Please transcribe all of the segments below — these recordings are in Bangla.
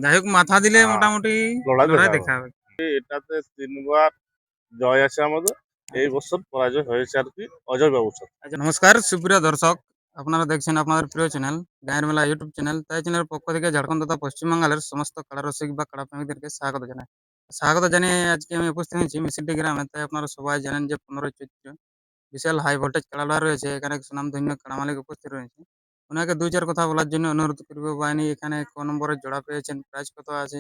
যাই হোক মাথা দিলে মোটামুটি লড়াই দেখাবে। দেখা হবে। এটাতে ৩ বার জয় আছে আমাদের। এই বছর পরাজয় হয়েছে আর কি অজয় বাবুর সাথে। আচ্ছা, নমস্কার সুপ্রিয় দর্শক, আপনারা দেখছেন আপনাদের প্রিয় চ্যানেল গায়ের মেলা ইউটিউব চ্যানেল। তাই চ্যানেলের পক্ষ থেকে ঝাড়খণ্ড তথা পশ্চিমবাংলার সমস্ত কাড়া রসিক বা কাড়া প্রেমীদেরকে স্বাগত জানিয়ে আজকে আমি উপস্থিত হয়েছি মিসিডি গ্রামে। তাই আপনারা সবাই জানেন যে 15 চৈত্র বিশাল হাই ভোল্টেজ কাড়া লড়াই রয়েছে। এখানে সুনামধন্য কাড়া মালিক উপস্থিত রয়েছে। ওনাকে 2-4 কথা বলার জন্য অনুরোধ করব। বাহিনী এখানে ক নম্বরে জোড়া পেয়েছেন, প্রাইজ কত আছে,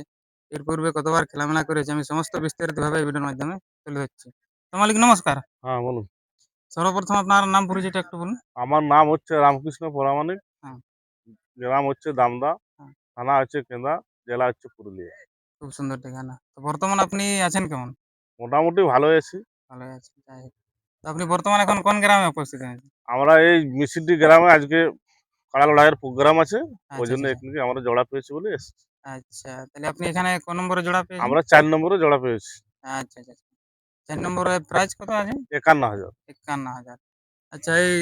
এর পূর্বে কতবার খেলামেলা করেছে, আমি সমস্ত বিস্তারিতভাবে এই ভিডিওর মাধ্যমে তুলে ধরছি। তো মালিক নমস্কার। হ্যাঁ বলুন। সর্বপ্রথম আপনার নাম পরিচয়টা একটু বলুন। আমার নাম হচ্ছে রামকৃষ্ণ পরামানিক। হ্যাঁ। গ্রাম হচ্ছে দামদা, হ্যাঁ। থানা হচ্ছে কেন্দা, জেলা হচ্ছে পুরুলিয়া। খুব সুন্দর ঠিকানা। তো বর্তমানে আপনি আছেন কেমন? মোটামুটি ভালোই আছি। ভালোই আছেন, যাই হোক। তো আপনি বর্তমানে এখন কোন গ্রামে উপস্থিত আছেন? আমরা এই মিসিডি গ্রামে আজকে কাড়া লড়াইয়ের প্রোগ্রাম আছে। ওই আচ্ছা, জন্য আচ্ছা, এখানে আমরা জোড়া পেয়েছি বলে এসেছি। আচ্ছা। তাহলে আপনি এখানে কোন নম্বরে জোড়া পেয়েছেন? আমরা 4 নম্বরে জোড়া পেয়েছি। আচ্ছা, আচ্ছা। ৪ নম্বরে প্রাইজ কত আছে? ৫১,০০০। ৫১,০০০। আচ্ছা, এই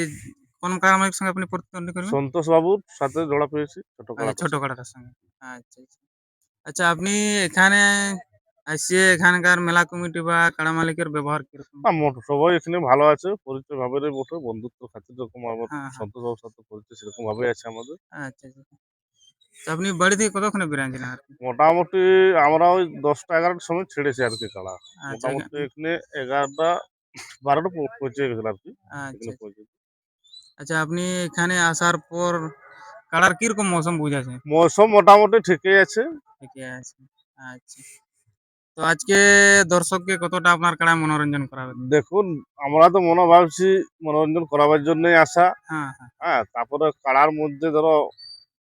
কোন কারামালিক সঙ্গে আপনি প্রতিদ্বন্দ্বী করবেন? সন্তোষ বাবুর সাথে জোড়া পেয়েছি ছোট আচ্ছা, কাড়াটার ছোট সাথে। কাড়াটার সঙ্গে। আচ্ছা, আচ্ছা। আচ্ছা, আপনি এখানে আসিয়ে এখানকার মেলা কমিটি বা কাড়া মালিকের ব্যবহার কিরকম? সবাই এখানে ভালো আছে, পরিচয় ভাবেরই বটে, বন্ধুত্ব খাতির যেরকম আমার হ্যাঁ, হ্যাঁ। সন্তোষ বাবুর সাথে পরিচয় সেরকম ভাবেই আছে আমাদের। আচ্ছা, আচ্ছা। তো আপনি বাড়ি থেকে কতক্ষণে বেরিয়েছিলেন আরকি? মোটামুটি আমরা ওই 10টা-11টার সময় ছেড়েছি আর কি কাড়া। আচ্ছা, মোটামুটি এখানে 11টা-12টা পৌঁছে গেছিল আর কি। আচ্ছা। এখানে পৌঁছে আচ্ছা, আপনি এখানে আসার পর কাড়ার কিরকম মৌসুম বুঝেছে? মৌসুম মোটামুটি ঠিকই আছে। ঠিকই আছে। আচ্ছা। তো আজকে দর্শককে কতটা আপনার কাড়ায় মনোরঞ্জন করাবেন? দেখুন, আমরা তো ভাবছি মনোরঞ্জন করাবার জন্যই আসা। হ্যাঁ, হ্যাঁ। হ্যাঁ, তারপরে কাড়ার মধ্যে ধরো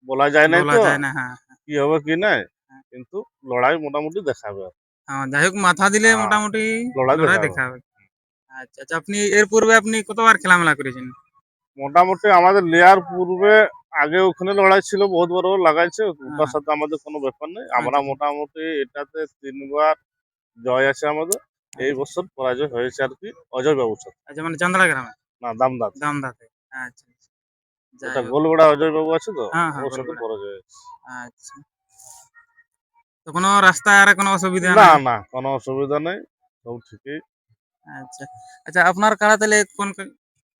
বলা যায় নাই বলা তো যায় না। হ্যাঁ, হ্যাঁ, কি হবে কি নাই, হ্যাঁ। কিন্তু লড়াই মোটামুটি দেখাবে। হ্যাঁ, যাই হোক মাথা দিলে হ্যাঁ, মোটামুটি লড়াই লড়াই দেখাবে। দেখা হবে। আচ্ছা, আচ্ছা। আপনি এর পূর্বে আপনি কতবার খেলামেলা করেছেন? মোটামুটি আমাদের লেয়ার পূর্বে আগে ওখানে লড়াই ছিল, বহুত বড় লাগাইছে, হ্যাঁ, ওটার হ্যাঁ। সাথে আমাদের কোনো ব্যাপার নেই। আমরা আচ্ছা, আচ্ছা, মোটামুটি এটাতে ৩ বার জয় আছে আমাদের। এই আচ্ছা। বছর পরাজয় হয়েছে আর কি অজয় বাবুর সাথে। আচ্ছা, মানে চান্দড়া গ্রামে? না, দামদার। দামদাতে। আচ্ছা, আচ্ছা। ওটা যাই হোক। গোলবেড়া অজয় বাবু আছে তো, হ্যাঁ, হ্যাঁ, ওর সাথে গোলপাড়া। পরাজয় হয়েছে। আচ্ছা। তো কোনো রাস্তায় আর কোনো অসুবিধা না নাই? না, কোনো অসুবিধা নেই, সব ঠিকই। আচ্ছা। আচ্ছা, আপনার কাড়া তাহলে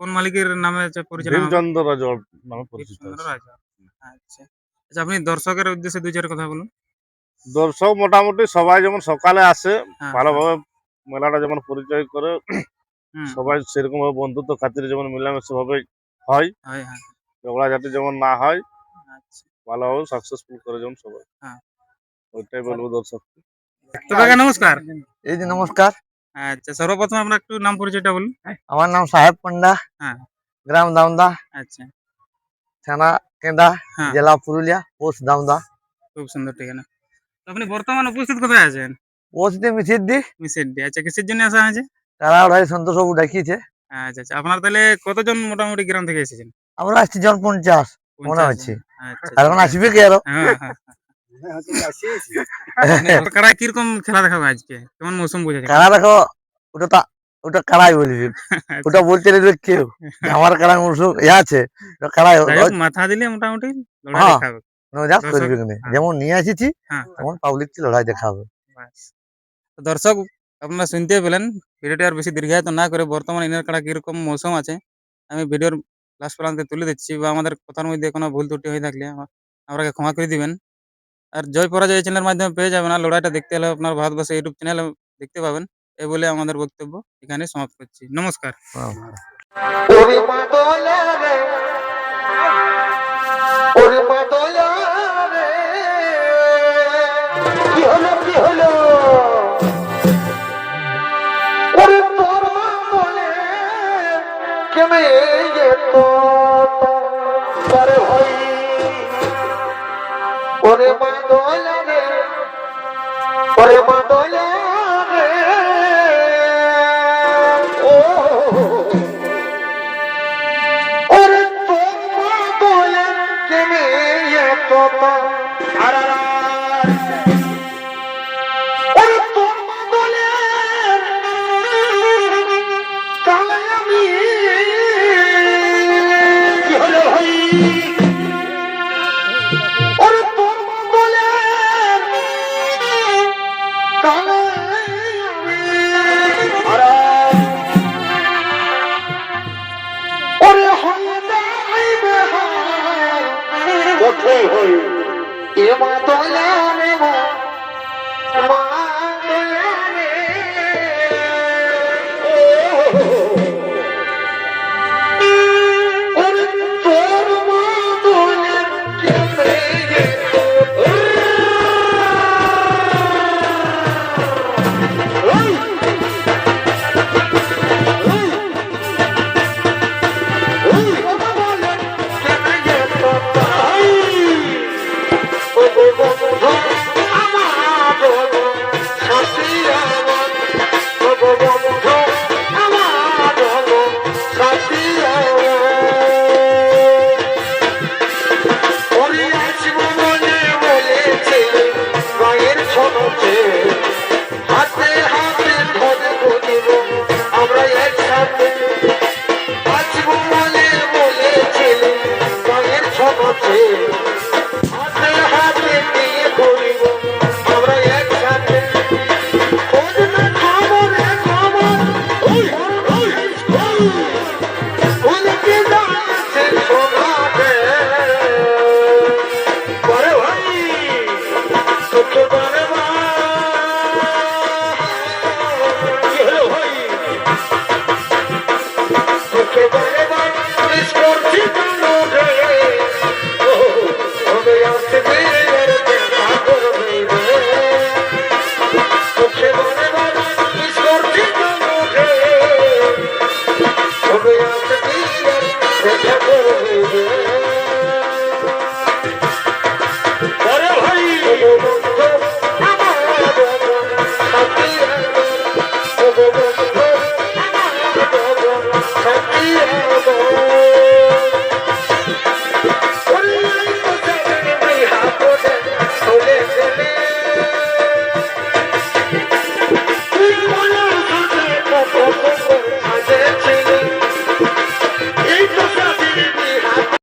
কোন মালিকের নামে পরিচালনা হবে? ভীমচন্দ্র রাজর নামে পরিচিত দীপচন্দ্র আছে। রাজা। আচ্ছা। আচ্ছা, আপনি দর্শকের উদ্দেশ্যে ২-৪ কথা বলুন। দর্শক মোটামুটি সবাই যেমন সকালে আসে, হ্যাঁ, হ্যাঁ। ভালোভাবে মেলাটা যেমন পরিচয় করে, হুম, সবাই সেরকম ভাবে বন্ধুত্ব খাতিরে যেমন মিলামিশা ভাবে হয়, হয়, হ্যাঁ। ঝগড়াঝাটি যেমন না হয়, আচ্ছা, ভালোভাবে সাকসেসফুল করে যেমন সবাই, হ্যাঁ। ওইটাই বলবো দর্শক। তো কাকা নমস্কার। এই যে নমস্কার, আচ্ছা, সর্বপ্রথম আপনার একটু নাম পরিচয়টা বলুন। আমার নাম সাহেব পান্ডা, হ্যাঁ, গ্রাম দামদা, আচ্ছা। থানা কেন্দা, হ্যাঁ, জেলা পুরুলিয়া, পোস্ট দামদা। খুব সুন্দর ঠিকানা। তো আপনি বর্তমানে উপস্থিত কোথায় আছেন? পোস্টে মিছির দি মিসেড্ডি। আচ্ছা, কিসের জন্য আসা হয়েছে? তারা ওরাই সন্তোষ বাবু ডাকিয়েছে। আচ্ছা, আচ্ছা। আপনার তাহলে কতজন মোটামুটি গ্রাম থেকে এসেছেন? আমরা আসছি জন 50 মনে 50 হচ্ছে, জন। আচ্ছা, আর আচ্ছা। এখন আসবে কি আরো। হ্যাঁ, হ্যাঁ, হ্যাঁ। তো কাড়ায় কিরকম খেলা দেখাবে আজকে? কেমন মৌসুম বুঝেছে? কারা দেখো, ওটা তা ওটা কারাই বলবি, ওটা আচ্ছা। বলতে নেই কেউ যে আমার কারা মরসুম ইয়ে আছে, কারাই যাই হোক মাথা দিলে মোটামুটি লড়াই হ্যাঁ দেখাবে। নজাত দর্শক করবি না, হ্যাঁ, যেমন নিয়ে আসিছি হ্যাঁ, তেমন পাবলিক লড়াই দেখাবে। বাস। তো দর্শক আপনারা শুনতে পেলেন, ভিডিওটি আর বেশি দীর্ঘায়িত না করে বর্তমানে ইনার কাড়া কিরকম মৌসুম আছে আমি ভিডিওর লাস্ট প্রান্তে তুলে দিচ্ছি, বা আমাদের কথার মধ্যে কোনো ভুল ত্রুটি হয়ে থাকলে আমাকে ক্ষমা করে দিবেন। আর জয় পরাজয় চ্যানেলের মাধ্যমে পেয়ে যাবেন, আর লড়াইটা দেখতে হলে আপনার ভারতবর্ষ ইউটিউব চ্যানেলে দেখতে পাবেন। এই বলে আমাদের বক্তব্য এখানে সমাপ্ত করছি। নমস্কার। ওরে মাদলা রে, ওরে মাদলা রে, কি হলো কি হলো, ওরে তোর বলে কেমে যেত পারে ভাই, ওরে মাদলা রে, ওরে মাদলা রে, ও ওরে তোমা বলে কেমে এত আরারা, ওরে তোমা বলে তাহলে আমি কি হলো ভাই, ওরে তোমা বলে বলে রে মা